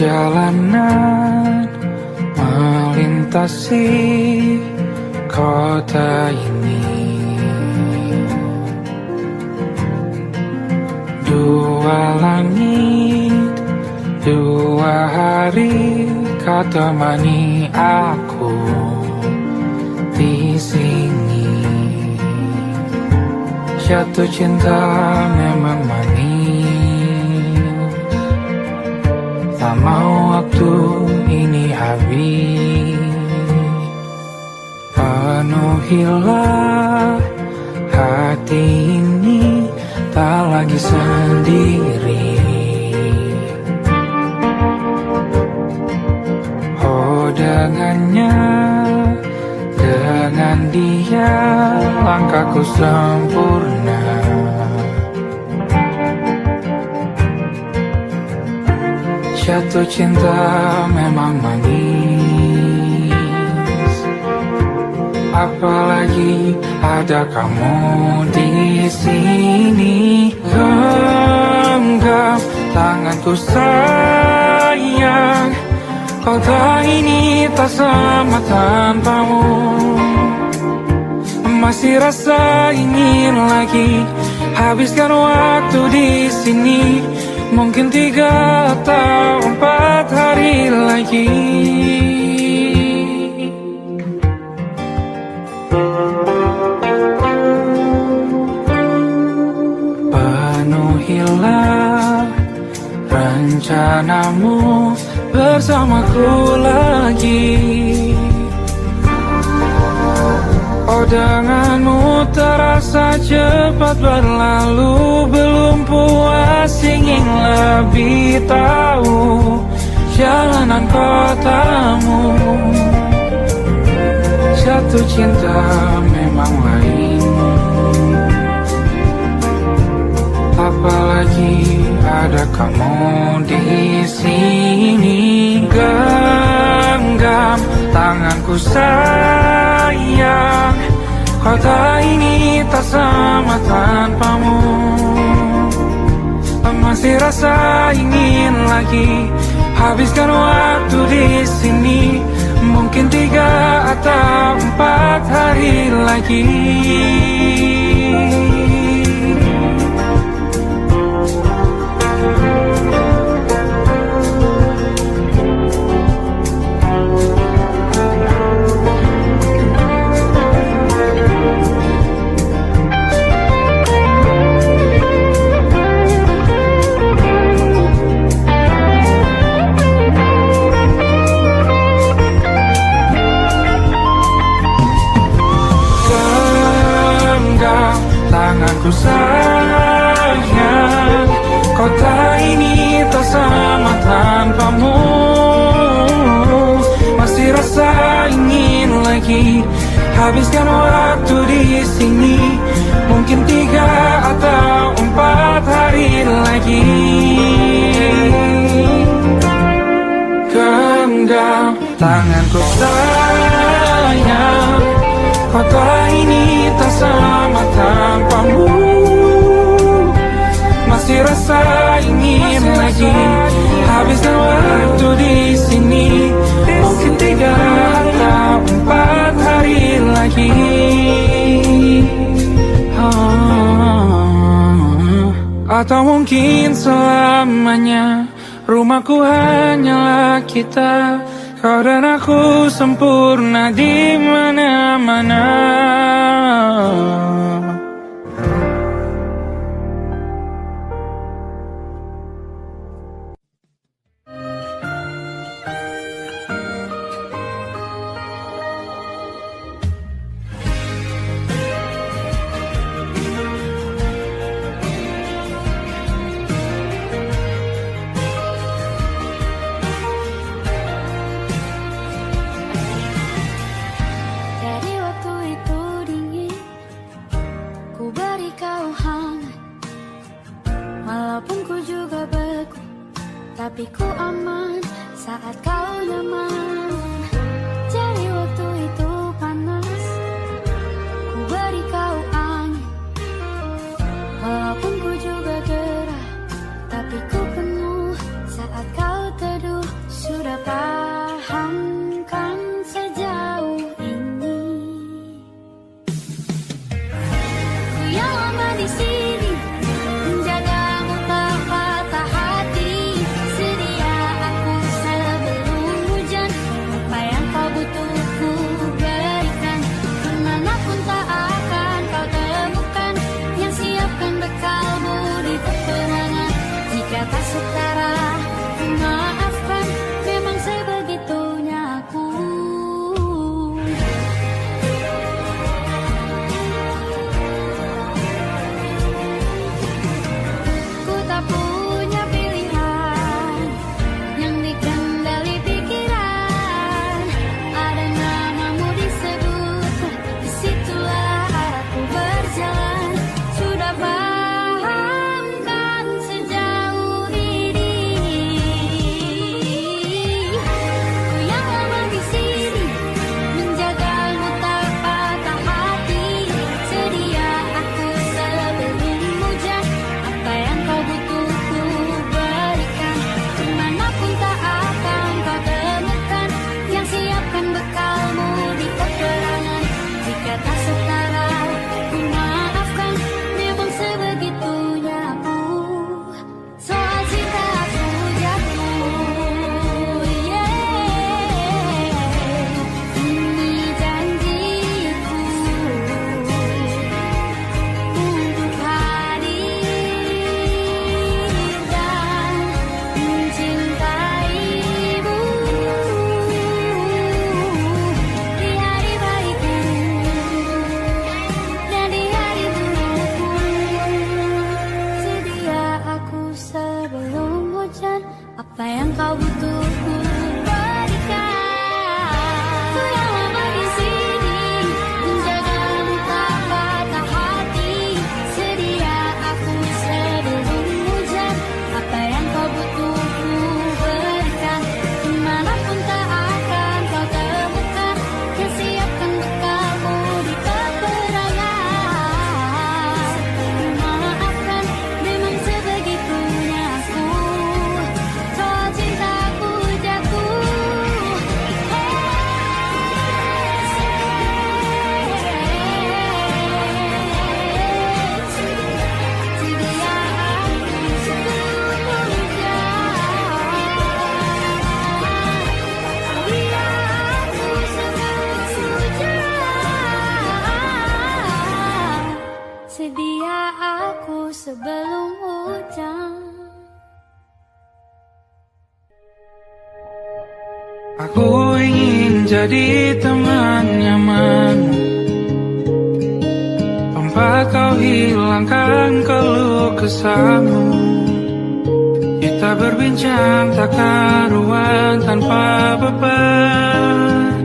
Perjalanan melintasi kota ini, dua langit, dua hari kau temani aku di sini. Jatuh cinta memang manis, tak mau waktu ini habis. Penuhilah hati ini, tak lagi sendiri. Oh dengannya, dengan dia langkahku sempurna. Jatuh cinta memang manis, apalagi ada kamu di sini. Genggam tanganku sayang, kota ini tak sama tanpamu. Masih rasa ingin lagi habiskan waktu di sini. Mungkin 3 atau 4 hari lagi. Penuhilah rencanamu bersamaku lagi. Oh denganmu terasa cepat berlalu, belum puas ingin lebih tahu jalanan kotamu. Jatuh cinta memang lain, apalagi ada kamu di sini. Genggam tanganku sayang, kota ini tak sama tanpamu. Masih rasa ingin lagi habiskan waktu di sini. Mungkin 3 atau 4 hari lagi. Tanganku sayang, kota ini tak sama tanpamu. Masih rasa ingin lagi habiskan waktu di sini. Mungkin 3 atau 4 hari lagi. Genggam tanganku sayang, kota ini tak sama tanpamu. Masih rasa ingin lagi habiskan waktu di sini. Mungkin 3 atau 4 hari lagi. Atau mungkin selamanya. Rumahku hanyalah kita, kau dan aku sempurna di mana-mana. Tapi ku aman saat kau nyaman. Jadi waktu itu panas, ku beri kau angin. Walaupun ku juga gerah, tapi ku penuh saat kau teduh. Aku ingin jadi teman nyamanmu, tempat kau hilangkan keluh kesahmu. Kita berbincang tak karuan tanpa beban,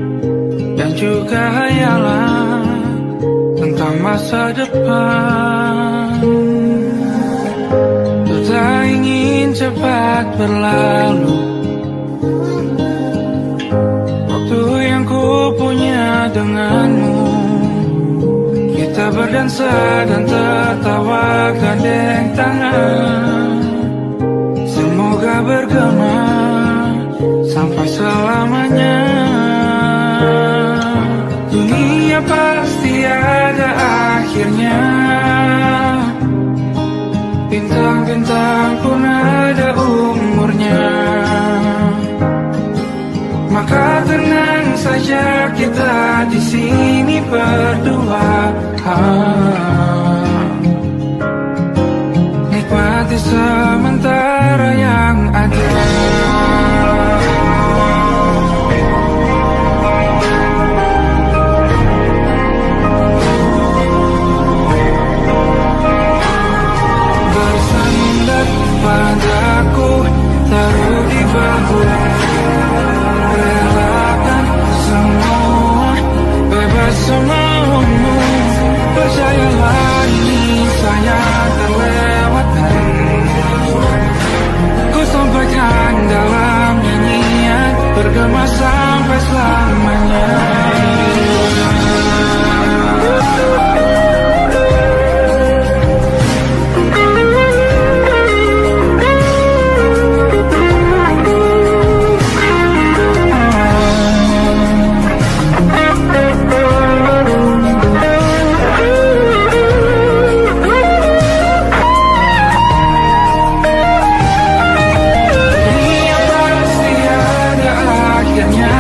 dan juga hayalan tentang masa depan. Ku tak ingin cepat berlalu waktu yang ku punya denganmu. Kita berdansa dan tertawa gandeng tangan, semoga bergema sampai selamanya. Dunia pasti ada akhirnya, bintang-bintang pun ada umurnya. Maka tenang saja kita di sini berdua, nikmati sementara yang ada. Bersandar padaku, taruh di bahu, relakan semua, bebas semaumu. Percayalah ini saya terlewatkan, ku sampaikan dalam nyanyian, bergema sampai selamanya. Dunia pasti ada akhirnya,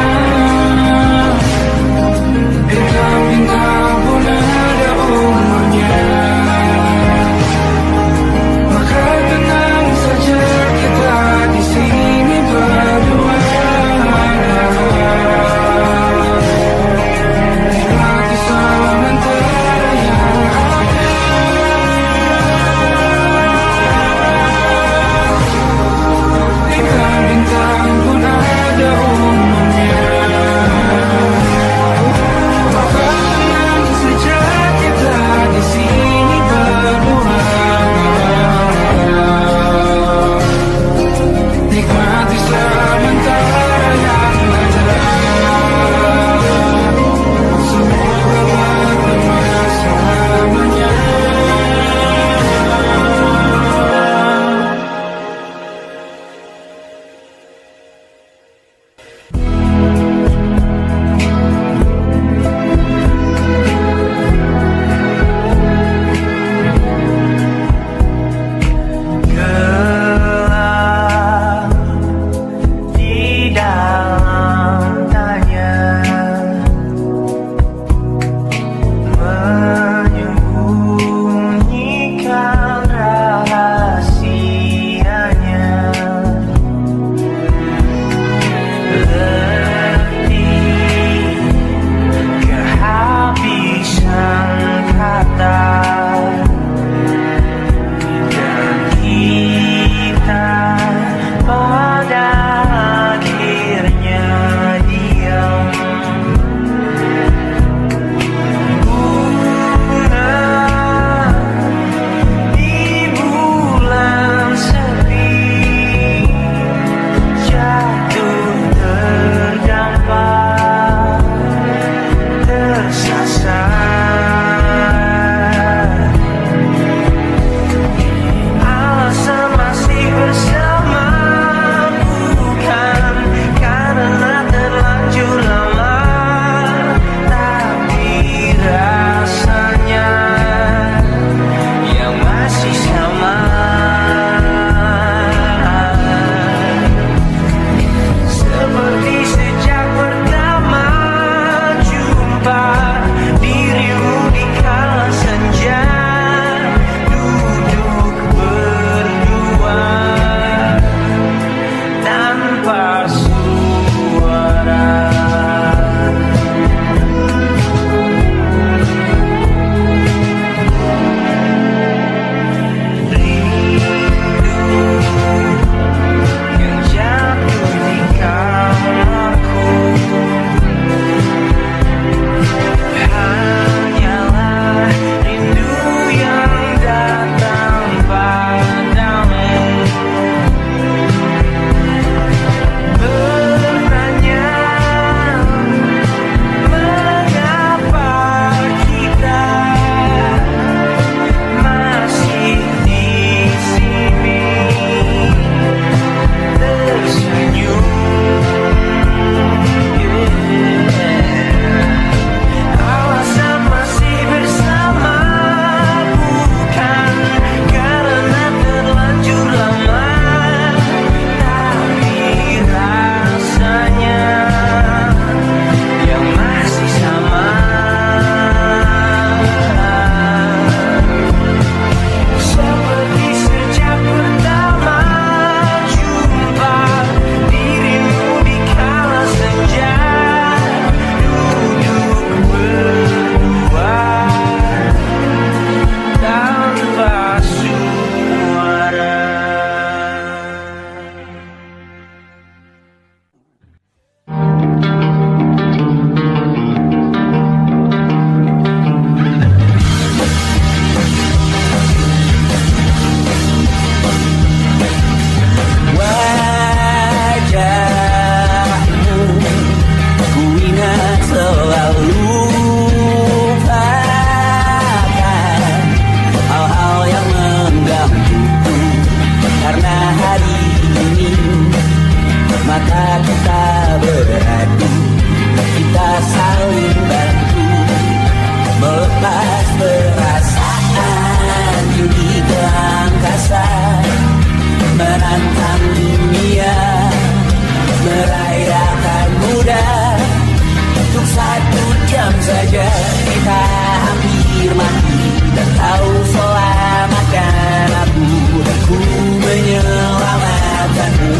saja kita hampir mati, dan kau selamatkan aku, dan ku menyelamatkanmu.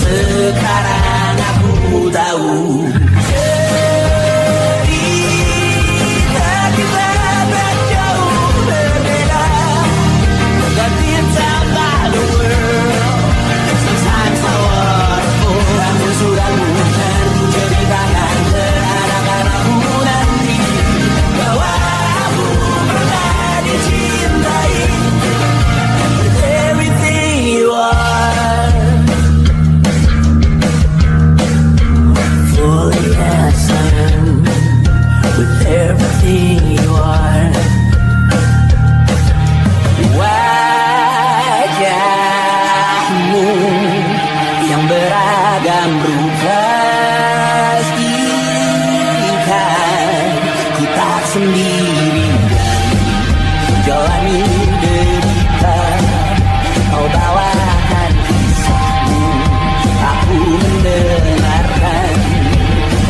Sekarang aku tahu cerita kita tak jauh berbeda. But it's about the world. Sometimes I wonderful. Kamu sudah bukan ceritakan ke anak-anakku nanti bahwa aku pernah dicintai. With everything you are, fully as I am. With everything you are, wajahmu yang beragam rupa pastikan kita sendiri jalani derita. Kau bawakan kisahmu, aku mendengarkan.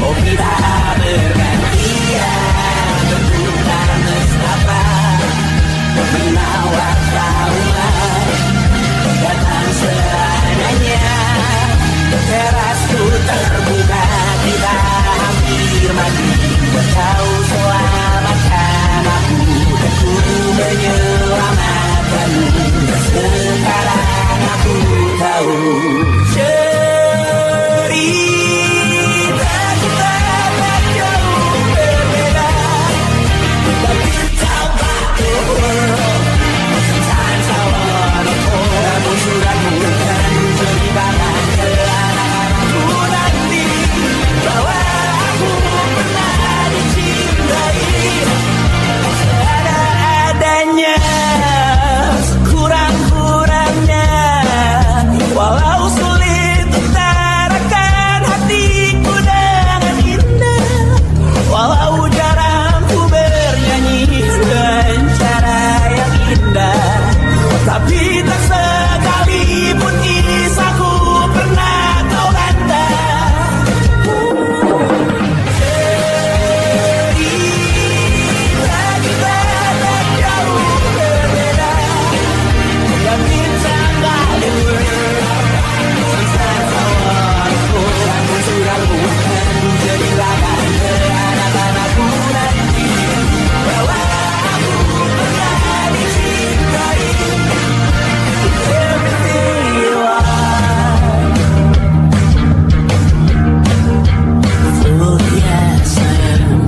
Oh kita bergantian bertukar mesra, menawar trauma datang seadanya. Terasku terbuka, kita hampir mati, kau selamatkan aku, dan ku menyelamatkanmu. Sekarang aku tahu cerita kita tak jauh berbeda. But it's about the world. Sometimes I wanna fall. Kamu sudah bukan ceritakan ke anak-anakku nanti bahwa aku pernah dicintai. Seadanya, kurang-kurangnya, walau sulit utarakan hatiku dengan indah, walau jarang ku bernyanyi dengan cara yang indah, tapi tak sekalipun kisahku pernah kau bantah. Cerita kita tak jauh berbeda, tapi tambah the world. Sometimes I wonderful. Kamu sudah bukan ceritakan ke anak-anakku nanti bahwa aku pernah dicintai. Everything you are, fully as I am.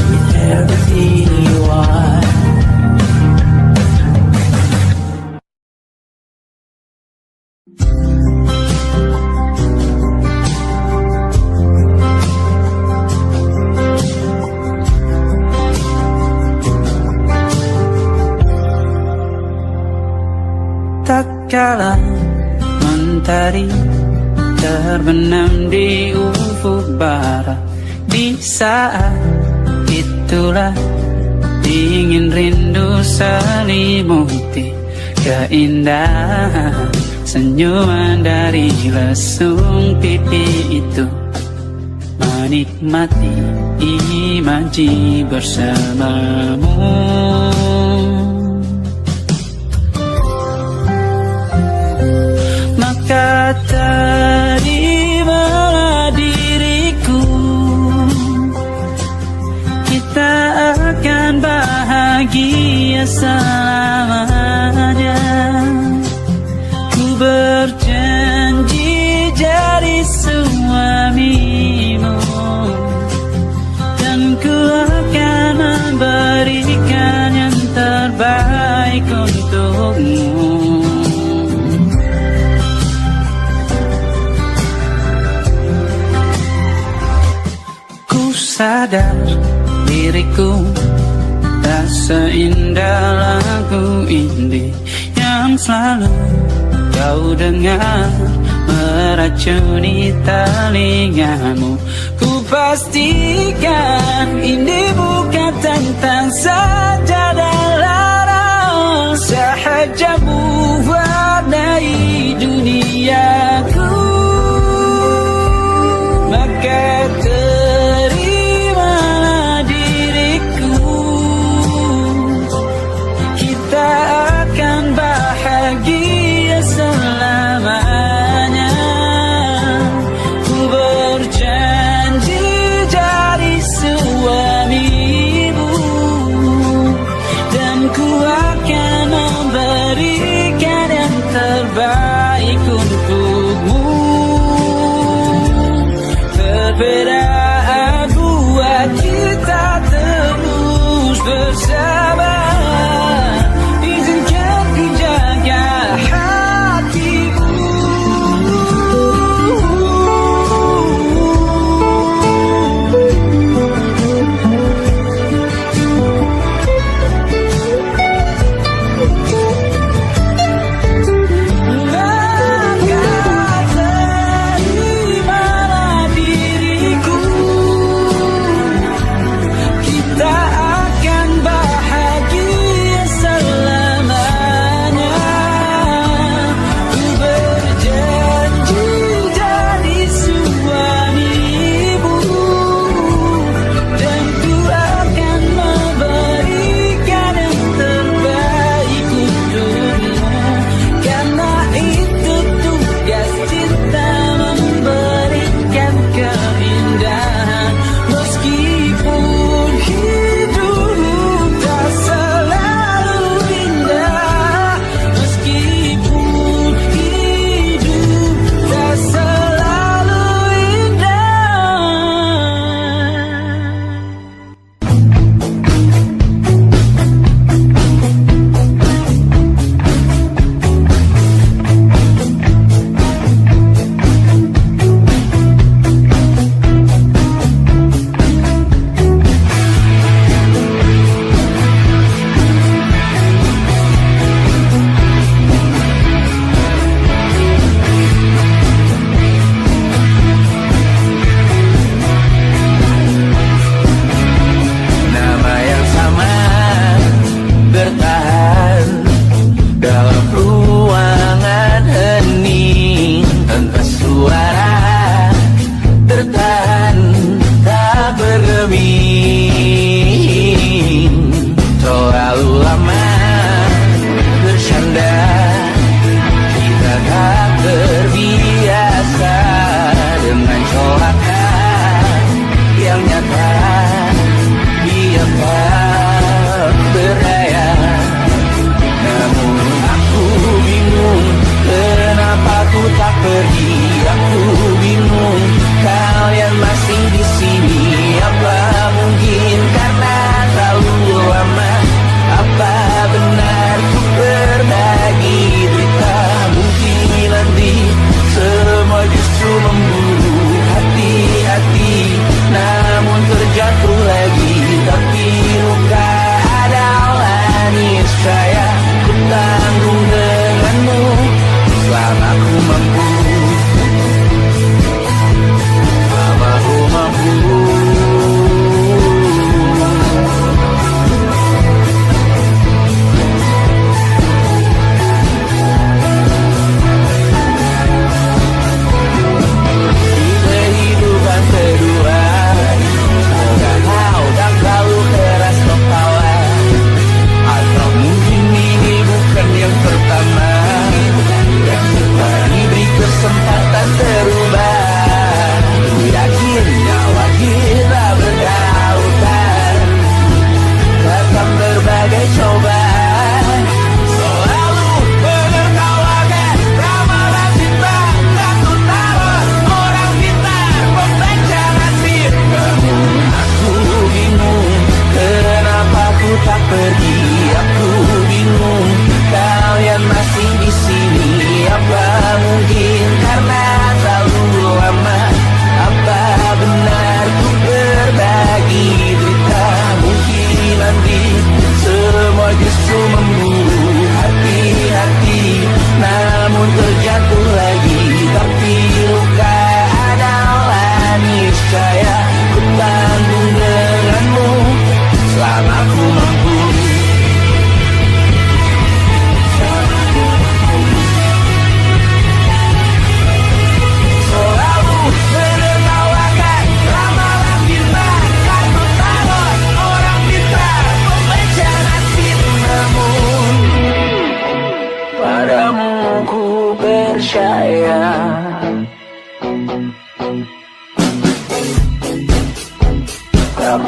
With everything you are. Tak kala mentari terbenam di ufuk barat, di saat itulah ingin rindu selimuti keindahan senyuman dari lesung pipi itu, menikmati imaji bersamamu. Maka terimalah diriku, kita akan bahagia selamanya. Ku berjanji jadi suamimu, dan ku akan memberikan yang terbaik untukmu. Sadar diriku tak seindah lagu ini yang selalu kau dengar meracuni telingamu. Ku pastikan ini bukan tentang sajadah larang, sahajamu warnai duniaku. Maka terimalah diriku, bersama. Izinkan ku jaga hatimu.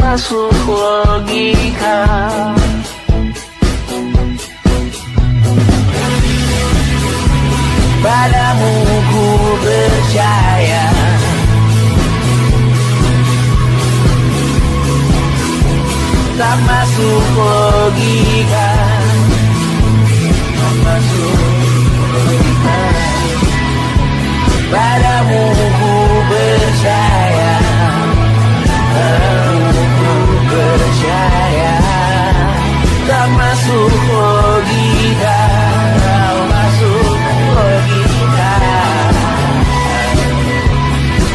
masuk logika. Padamu ku percaya. tak masuk logika, tak masuk logika. Padamu ku percaya, padamu ku percaya. Tak masuk logika, tak masuk logika.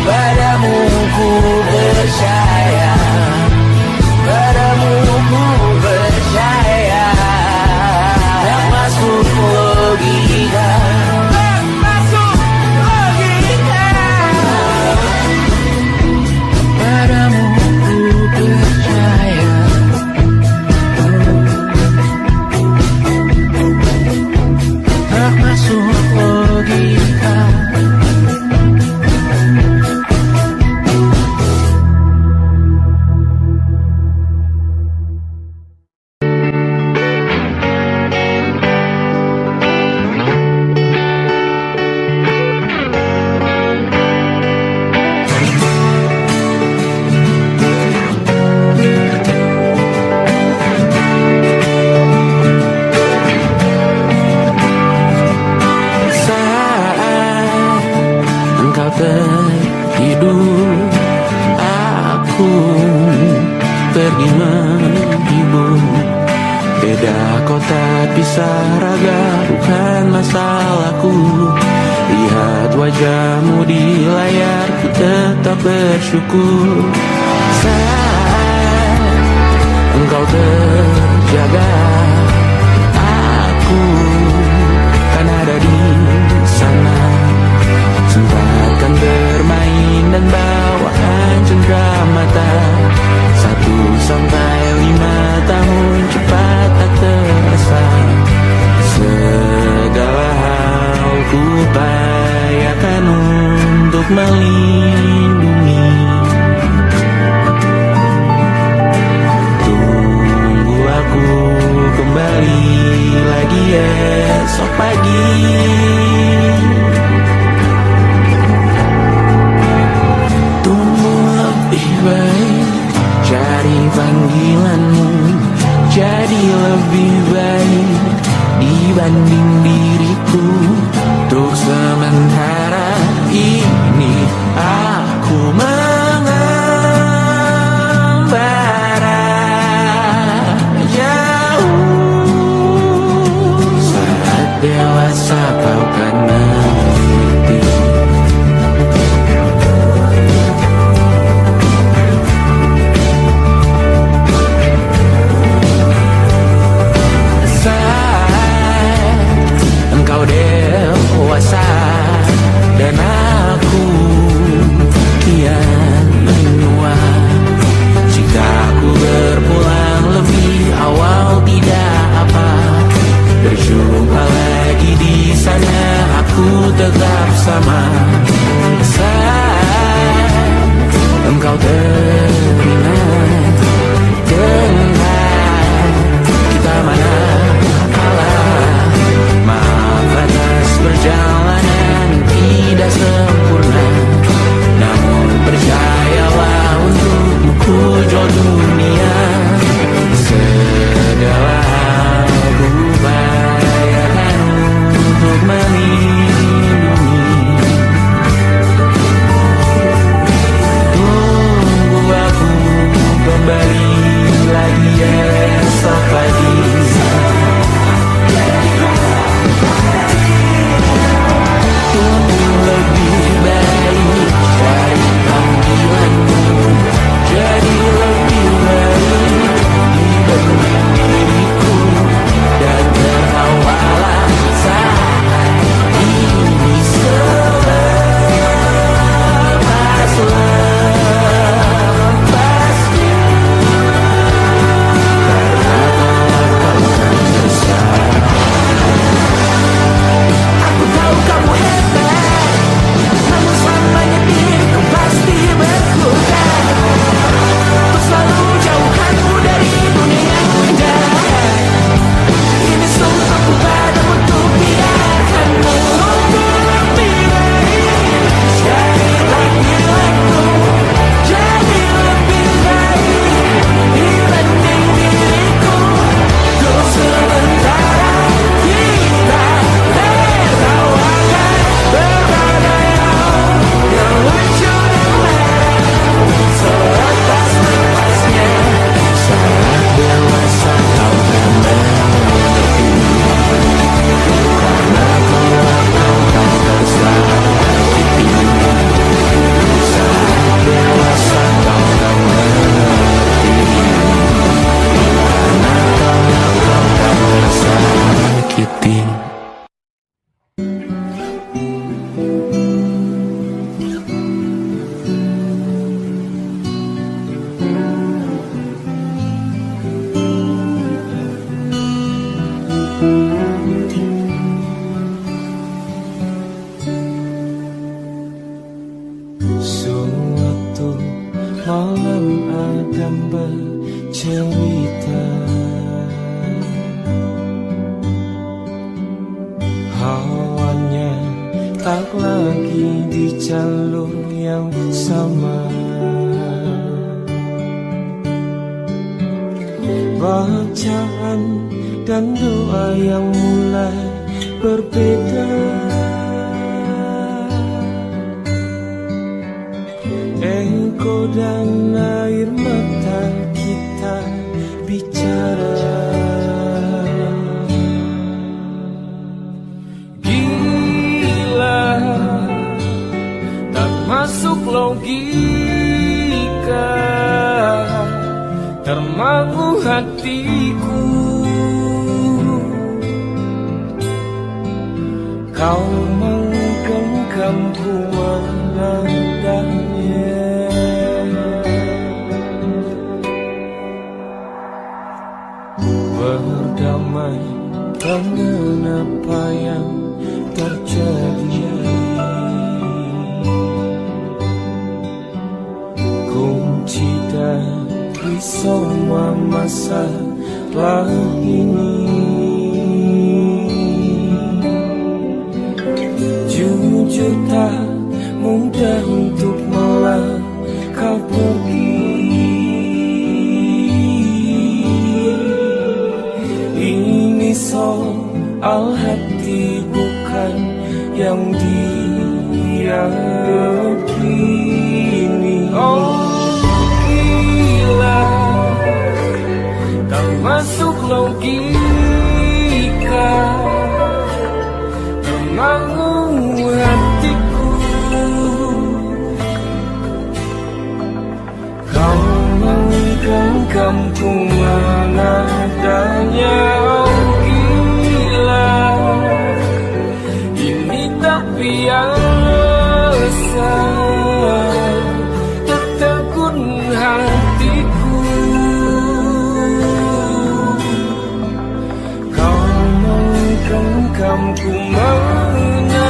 Padamu ku percaya, padamu ku percaya. Tak masuk logika, tak masuk logika. Padamu ku percaya, tak masuk logika. Tertidur, aku pergi menghibur. Beda kota pisah raga, bukan masalahku. Lihat wajahmu di layar, ku tetap bersyukur. Saat engkau terjaga, aku kan ada di sana. Sempatkan bermain dan bawaan cenderamata. 1-5 tahun cepat tak terasa. Segala hal ku upayakan untuk melindungi. Tunggu aku kembali lagi esok pagi. Cari panggilanmu jadi lebih baik dibanding diriku. Untuk sementara ini aku mengembara jauh. Saat dewasa kau kan mengerti. malam Adam bercerita. Hawanya tak lagi di jalur yang sama. Bacaan dan doa yang mulai berbeda. Ego dan air mata kita bicara. Gila, tak masuk logika, termangu hatiku. Kau menggenggamku menandanya. Berdamai dengan apa yang terjadi. Kunci dari semua masalah ini. Jujur tak mudah untuk melangkah pergi. Ini soal hati bukan yang diyakini. Oh gila, tak masuk logika, termangu hatiku. Kau menggenggamku menadanya. Oh gila, ini tak biasa, tertegun hatiku. Kau menggenggamku menadanya.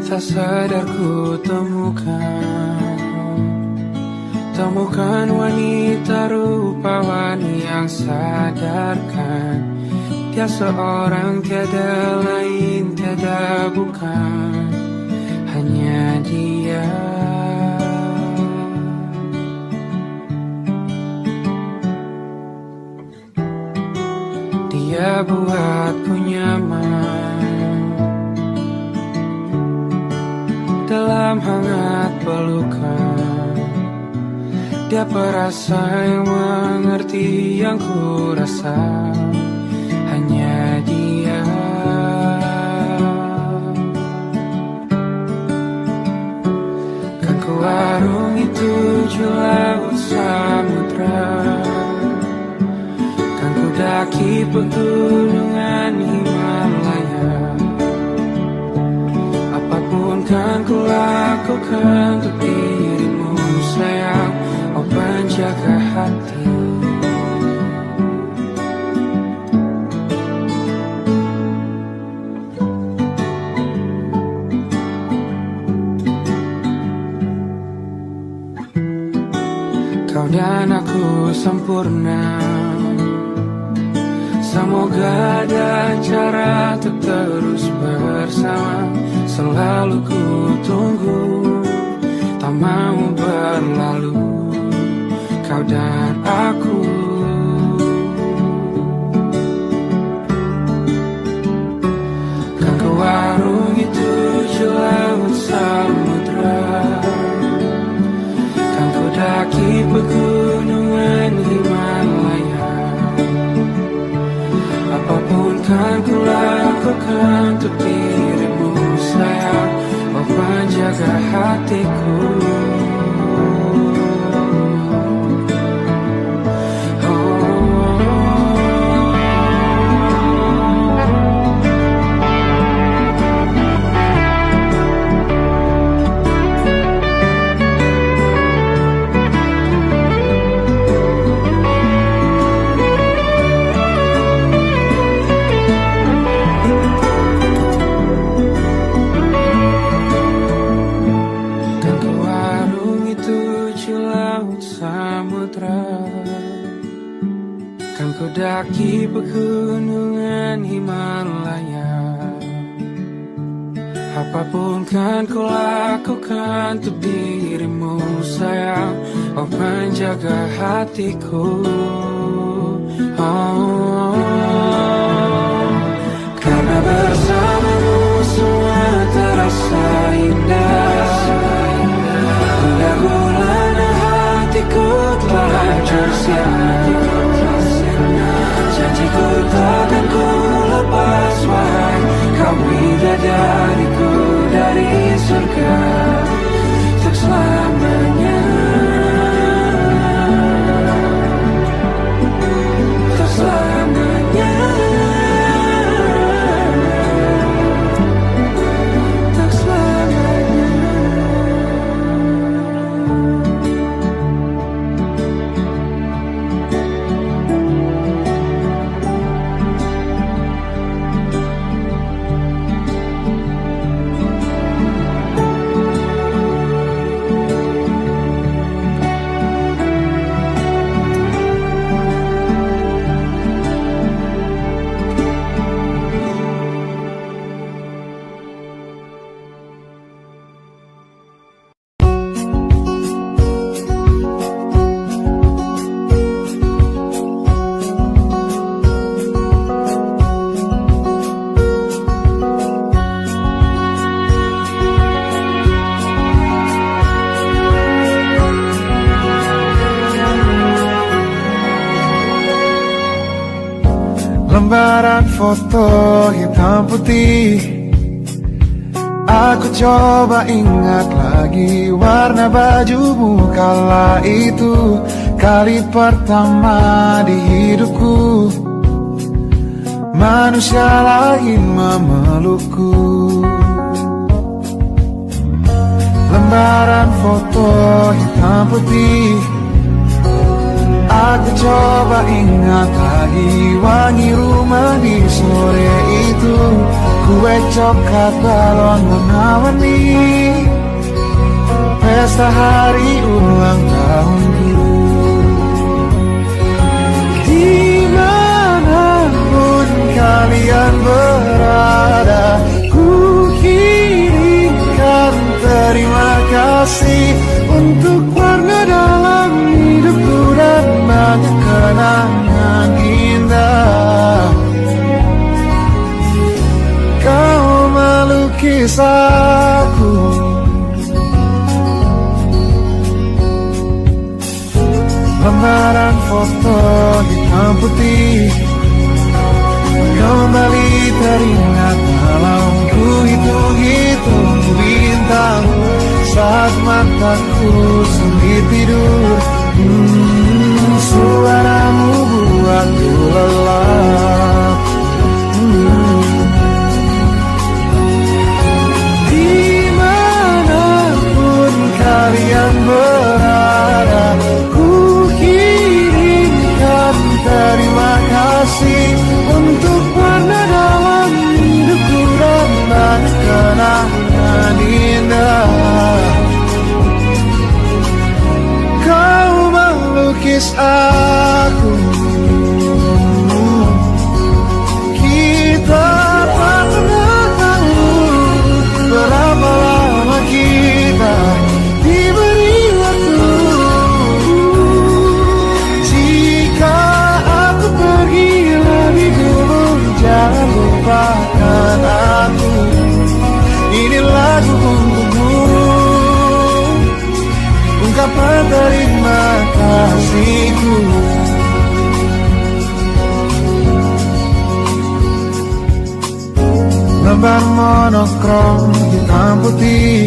Tak sadar ku temukan wanita rupawani yang sadarkan dia seorang, tiada lain, tiada bukan, hanya dia. Dia buatku nyaman dalam hangat pelukan. Dia perasa yang mengerti yang ku rasa, hanya dia. Kan ku arungi 7 laut samudra, kan ku daki pegunungan Himalaya, apapun kan ku lakukan untuk dirimu sayang, oh penjaga hati. Kau dan aku sempurna, semoga ada cara untuk terus bersama. Selalu ku tunggu, tak mau berlalu, kau dan aku. Kan ke warung itu laut samudra, kan ku daki pegunungan Himalaya, apapun kan ku lakukan untuk dirimu sayang, oh penjaga hatiku. Kan ku daki pegunungan Himalaya, apapun kan ku lakukan untuk dirimu sayang, oh penjaga hatiku. Oh, karena bersamamu semua terasa indah. Gula-gulana hatiku telah hancur sia-sia. Janjiku takkan ku lepas, wahai kau bidadariku dari surga untuk selamanya, untuk selamanya, untuk selamanya. Lembaran foto hitam putih, aku coba ingat lagi warna bajumu kala itu. Kali pertama di hidupku manusia lain memelukku. Lembaran foto hitam putih, aku coba ingat lagi wangi rumah di sore itu. Kue coklat balon warna-warni, pesta hari ulang tahunku. Dimanapun kalian berada, ku kirimkan terima kasih untuk warna dalam hidupku dan banyak kenangan indah. Kau melukis aku, lembaran foto hitam putih kembali teringat malam ku hitung-hitung bintang saat mataku sulit tidur. Suaramu buatku lelah. Ban monokrom hitam putih.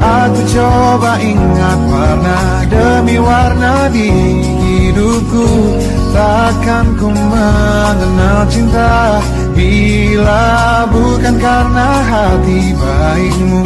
Aku coba ingat warna demi warna di hidupku. Takkan ku mengenal cinta bila bukan karena hati baikmu.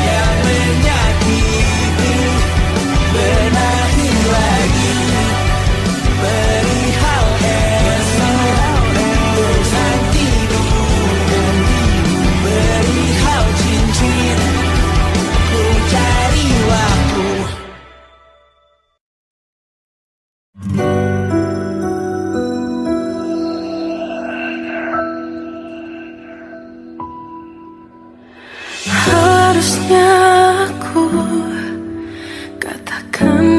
Yang menyakiti benahi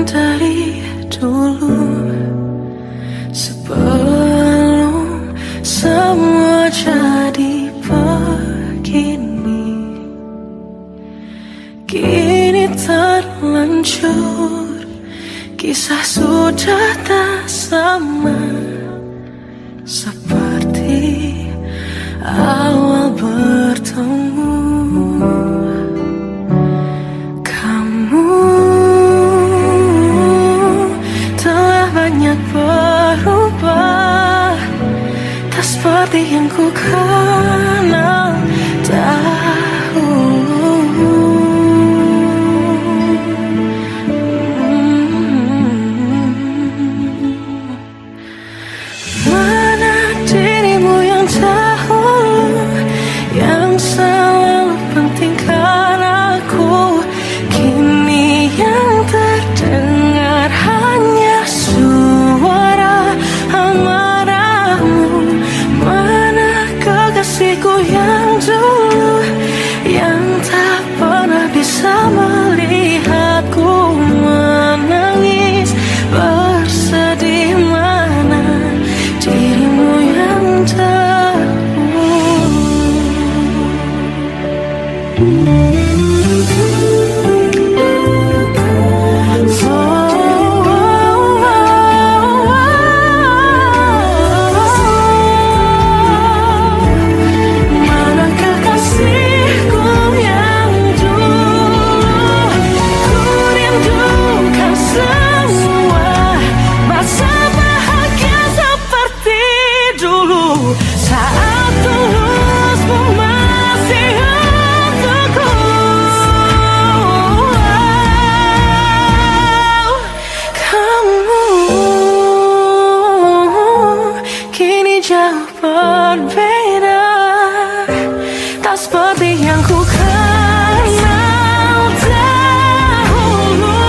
dari dulu, sebelum semua jadi begini. Kini terlanjur, kisah sudah tak sama seperti awal bertemu. Kamu telah banyak berubah, tak seperti yang ku kenal dahulu. Mana dirimu yang dahulu, yang selalu pentingkan aku. Kini yang terdengar hanya suara amarahmu. Mana kekasihku yang dulu, yang tak pernah bisa melihatku menangis bersedih. Mana dirimu yang dahulu. Mana kekasihku yang dulu, ku rindukan semua masa bahagia seperti dulu, saat tulusmu masih untukku. Kamu kini jauh berbeda, tak seperti yang ku kenal dahulu.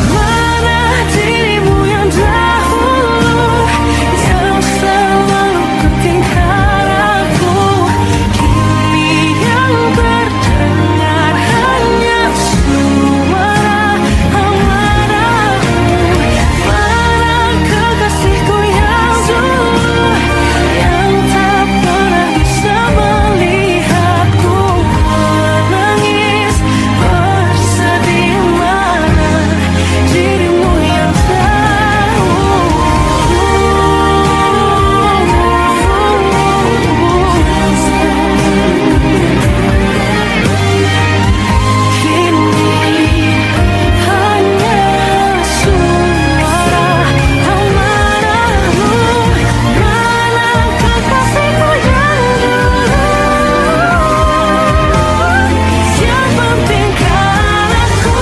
Mana dirimu yang dahulu, yang selalu pentingkan aku. Kini yang terdengar hanya suara amarahmu. Mana kekasihku yang dulu, yang tak pernah bisa melihatku menangis bersedih. Mana dirimu yang kini hanya suara amarahmu. Mana kekasihku yang dulu, yang pentingkan aku.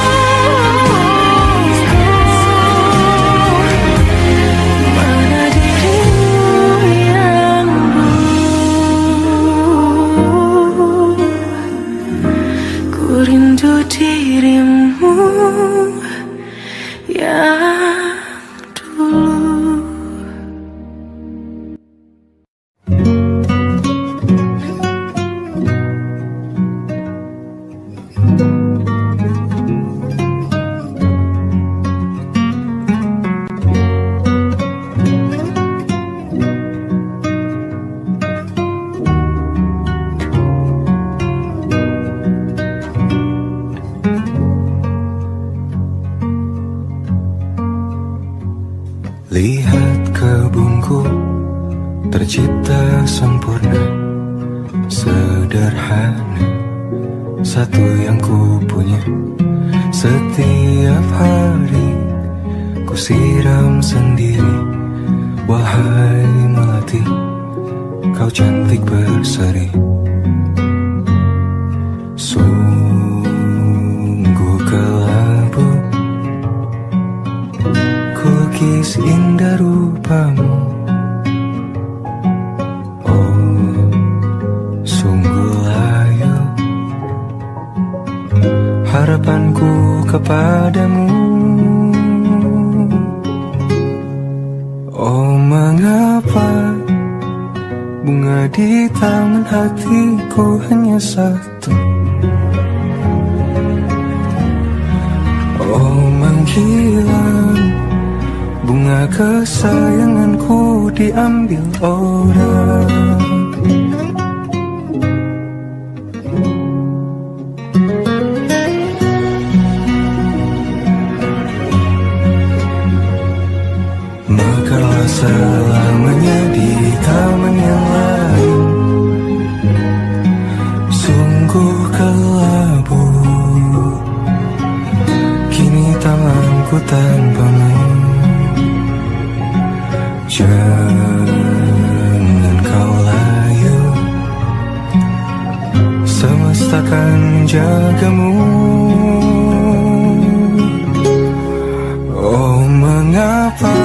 Mana dirimu yang dulu, ku rindu dirimu yang dulu. Lihat kebunku tercipta sempurna, sederhana, satu yang ku punya. Setiap hari ku siram sendiri. Wahai melati, kau cantik berseri. Sungguh kelabu kukis indah rupamu. Oh, sungguh layu harapanku kepadamu. Oh, mengapa bunga di tangan hatiku hanya satu? menghilang, bunga kesayanganku diambil orang. Mekarlah selamanya di taman yang lain, sungguh kelabu kini tamanku tanpamu. Jangan kau layu, semesta akan menjagamu. Oh, mengapa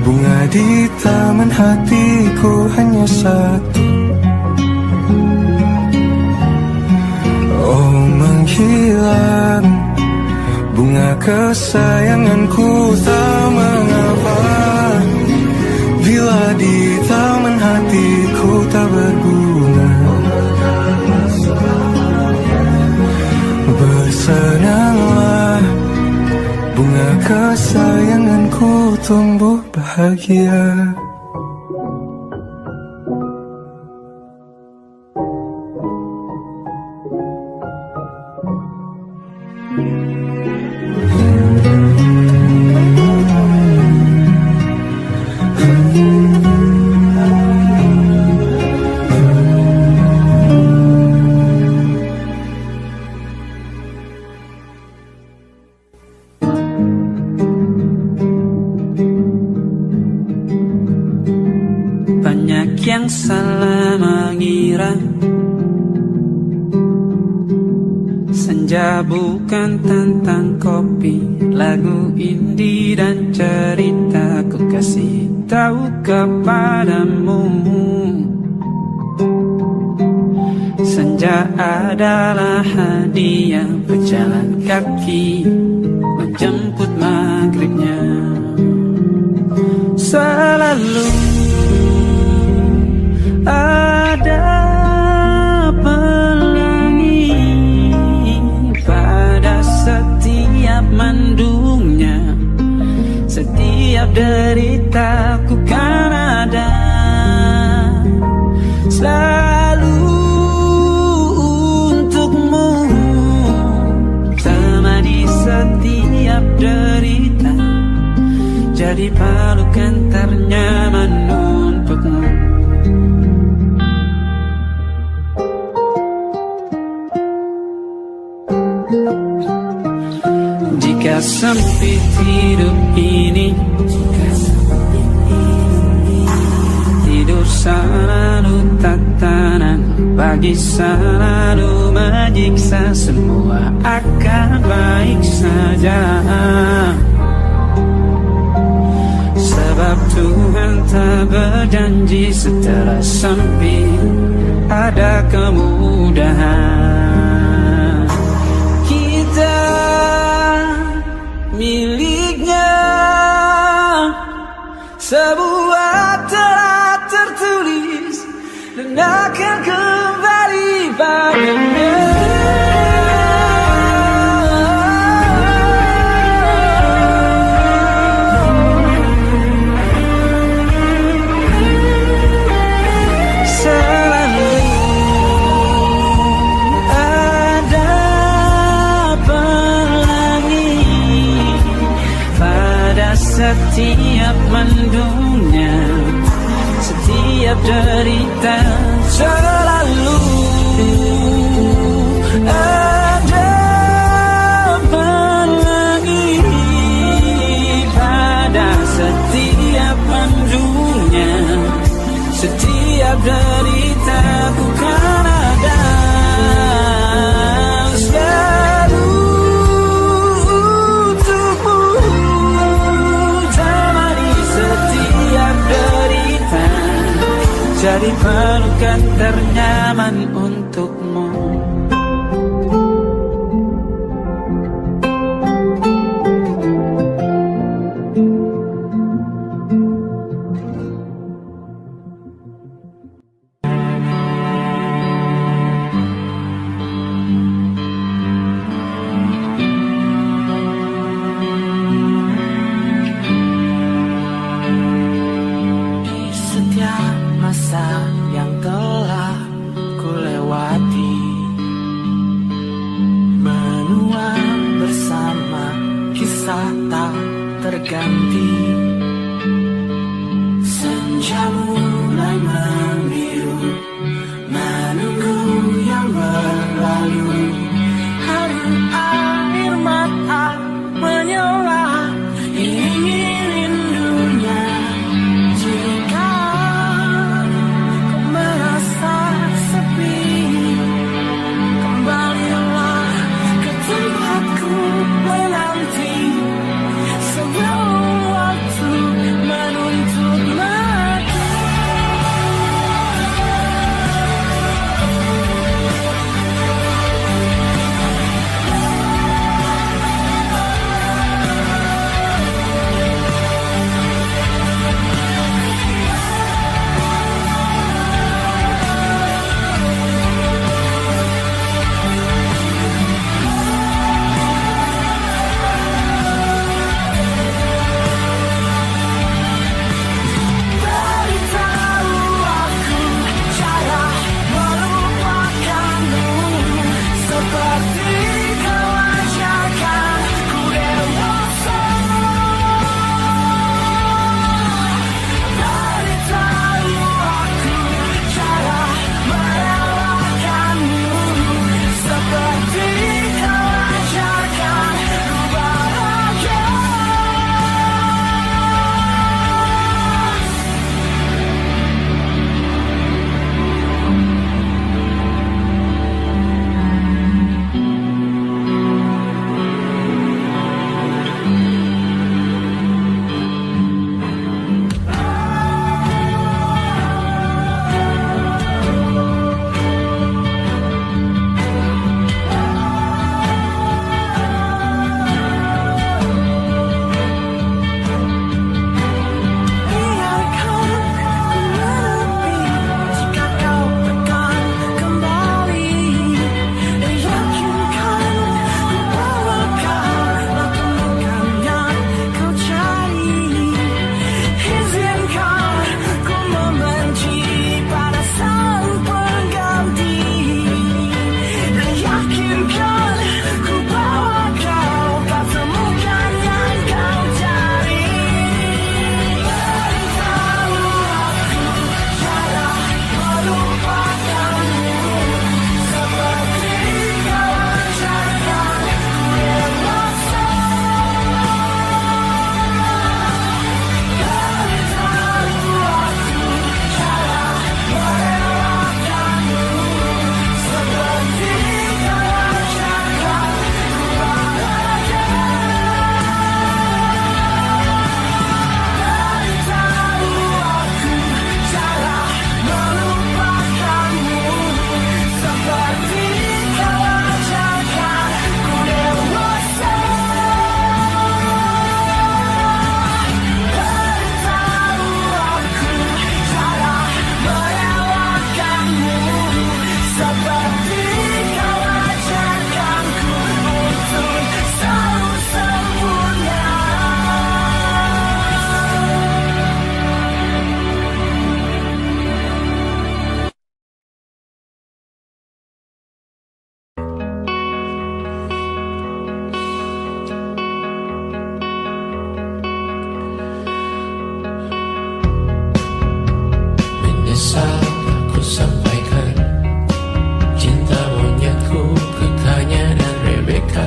bunga di taman hatiku hanya satu? Oh, menghilang bunga kesayanganku, tak mengapa bila di taman hatiku tak berbunga. Bersenanglah, bunga kesayanganku tumbuh bahagia. Yang salah mengira senja bukan tentang kopi, lagu indie dan cerita ku kasih tahu kepadamu. Senja adalah hadiah pejalan kaki menjemput maghribnya. Selalu ada pelangi pada setiap mendungnya, setiap deritaku kan ada selalu untukmu, temani setiap derita, jadi pelukan ternyaman untukmu. Jika sempit hidup ini, tidur selalu tatanan, pagi selalu menyiksa, semua akan baik saja. Sebab Tuhan tak berjanji setelah sempit ada kemudahan. Kita miliknya sebuah telah tertulis dan akan kembali padanya. Setiap mendungnya, setiap derita, selalu ada pelangi pada setiap mendungnya, setiap derita bukan ada selalu untukmu. Jadi pelukan ternyaman untukmu. bersama, kisah tak terganti. Senja mulai membiru, menunggu yang berlalu. Hari air mata menyala, ini rindunya. Jika kau merasa sepi, kembalilah ke tempatku menanti. Sebelum waktu menuntut mati. Beritahu aku cara melupakanmu, seperti kau ajarkan ku dewasa. Beritahu aku cara merelakanmu, seperti kau ajarkan ku bahagia. Biarkan ku menepi jika kau tekan kembali, dan yakinkan ku bawa kau lakukan yang kau cari. Izinkan ku membenci pada sang pengganti, dan yakinkan ku bawa kau temukan yang kau cari. Beritahu aku cara melupakanmu, seperti kau ajarkan ku dewasa. Beritahu aku cara merelakanmu, seperti kau ajarkan ku bahagia. Beritahu aku cara melupakanmu, seperti kau ajarkan ku dewasa. Beritahu aku cara merelakanmu, seperti kau ajarkan ku untuk selalu sempurna. Menyesal aku sampaikan cinta monyetku ke Tanya dan Rebecca.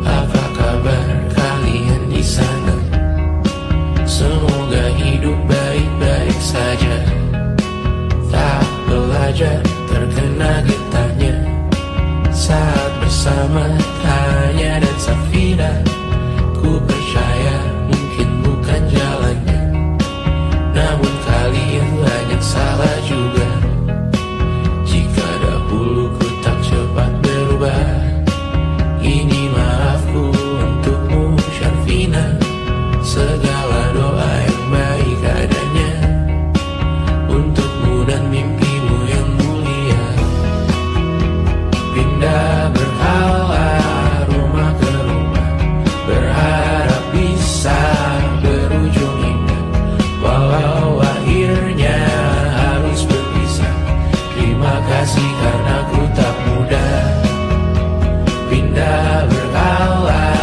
Apa kabar kalian di sana? Semoga hidup baik-baik saja. Tak belajar terkena getahnya saat bersama Tanya dan Safira. Ku percaya mungkin bukan jalannya, namun kalian banyak salah juga. Jika dahulu ku tak cepat berubah, ini maafku untukmu Syarfina. Segala doa yang baik adanya untukmu dan mimpimu yang mulia. Pindah berhala rumah ke rumah, berharap bisa berujung indah. Walau akhirnya harus berpisah, terima kasih karena ku tak mudah. Pindah berhala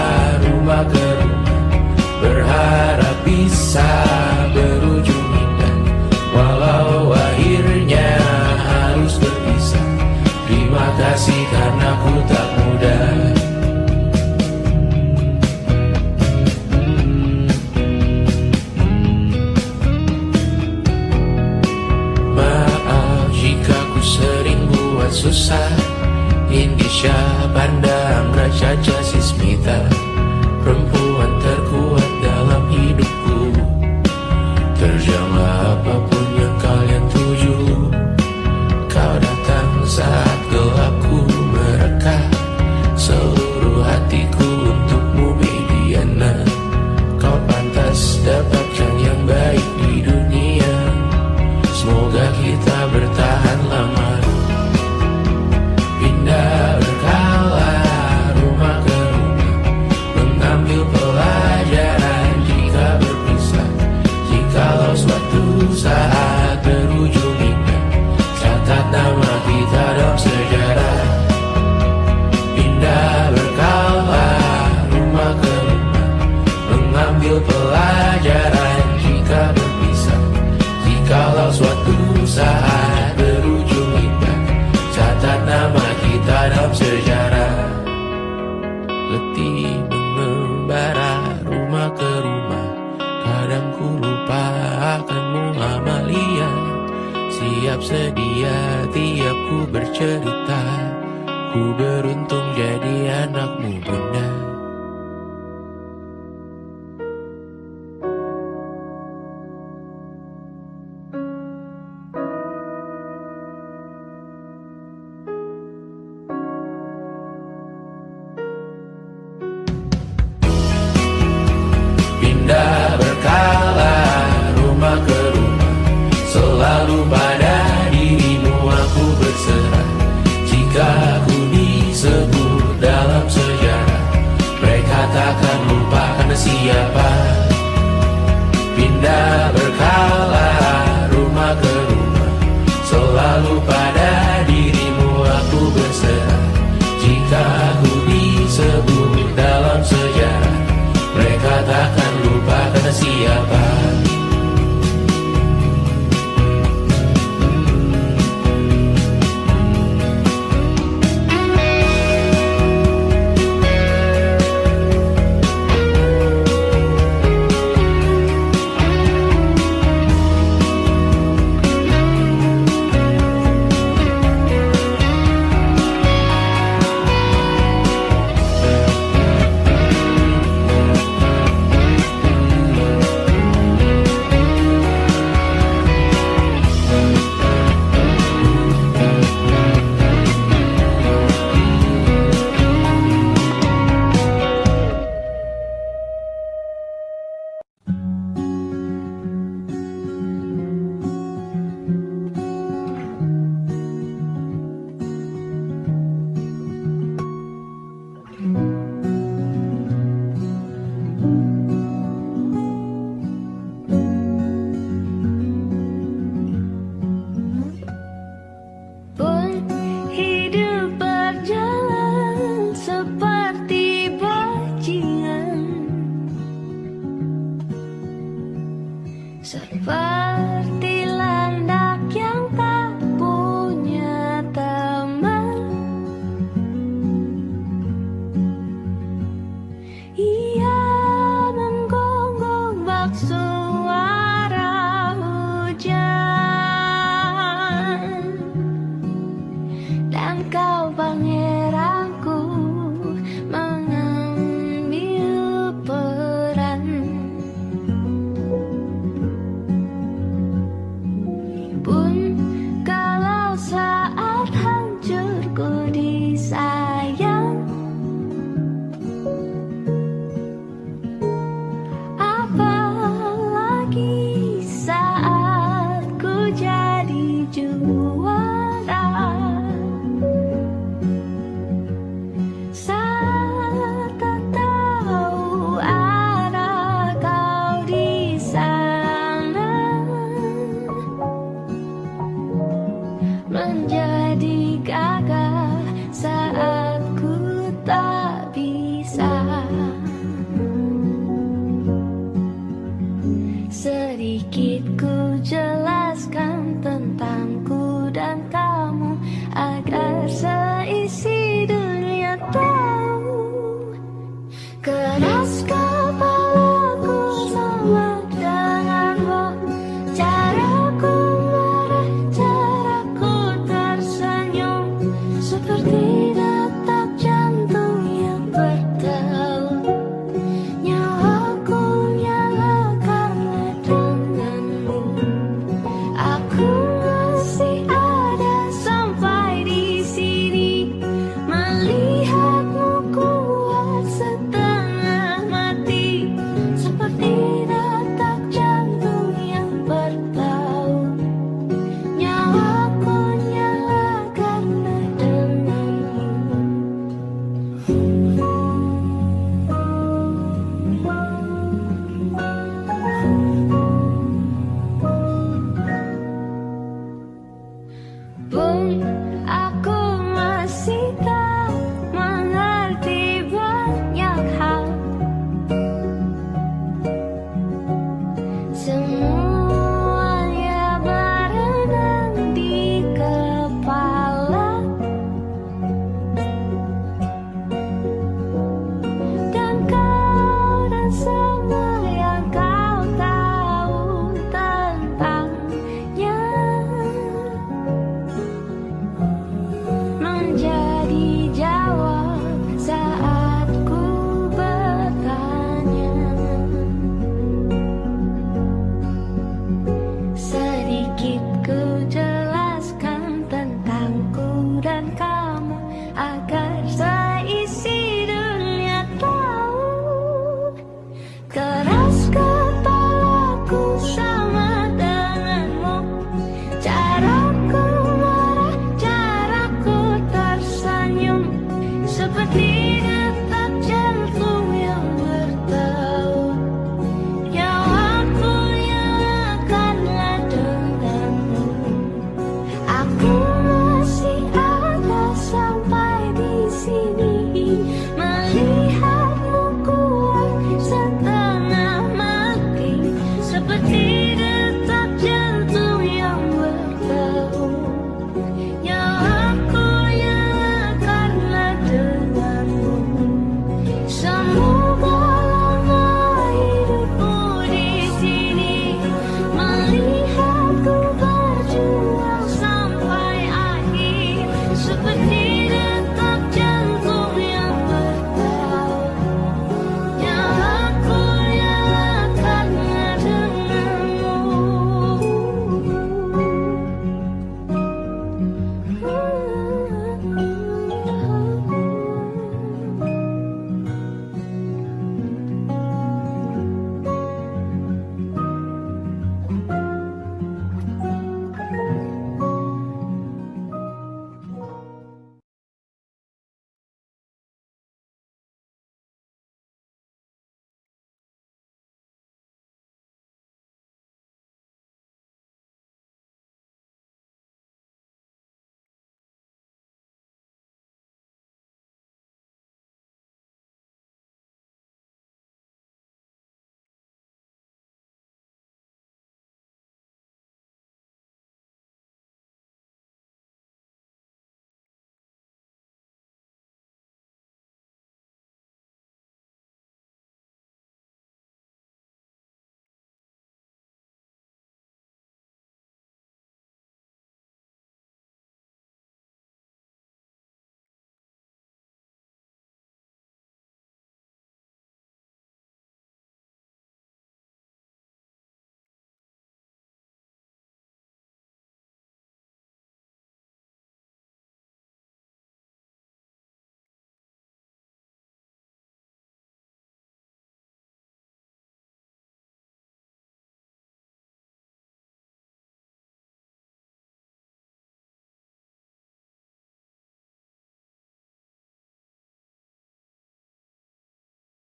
kita, perempuan terkuat dalam hidupku. Terjanglah apapun yang kalian tuju. Kau datang saat gelapku mereka, seluruh hatiku untukmu Mediana. Kau pantas dapatkan yang baik di dunia. Semoga kita bertahan lama. Pindah berkala rumah ke rumah, mengambil pelajaran jika berpisah. Jikalau suatu saat berujung indah, catat nama kita dalam sejarah. Pindah berkala rumah ke rumah, mengambil pelajaran jika berpisah. Jikalau suatu saat berujung indah, catat nama kita dalam sejarah. Letih mengembara rumah ke rumah, kadang ku lupa akanmu Amalia. Siap sedia tiap ku bercerita, ku beruntung jadi anakmu bunda. Pindah berkala rumah ke rumah, selalu pada dirimu aku berserah. Jika ku disebut dalam sejarah, mereka takkan lupa karena sia.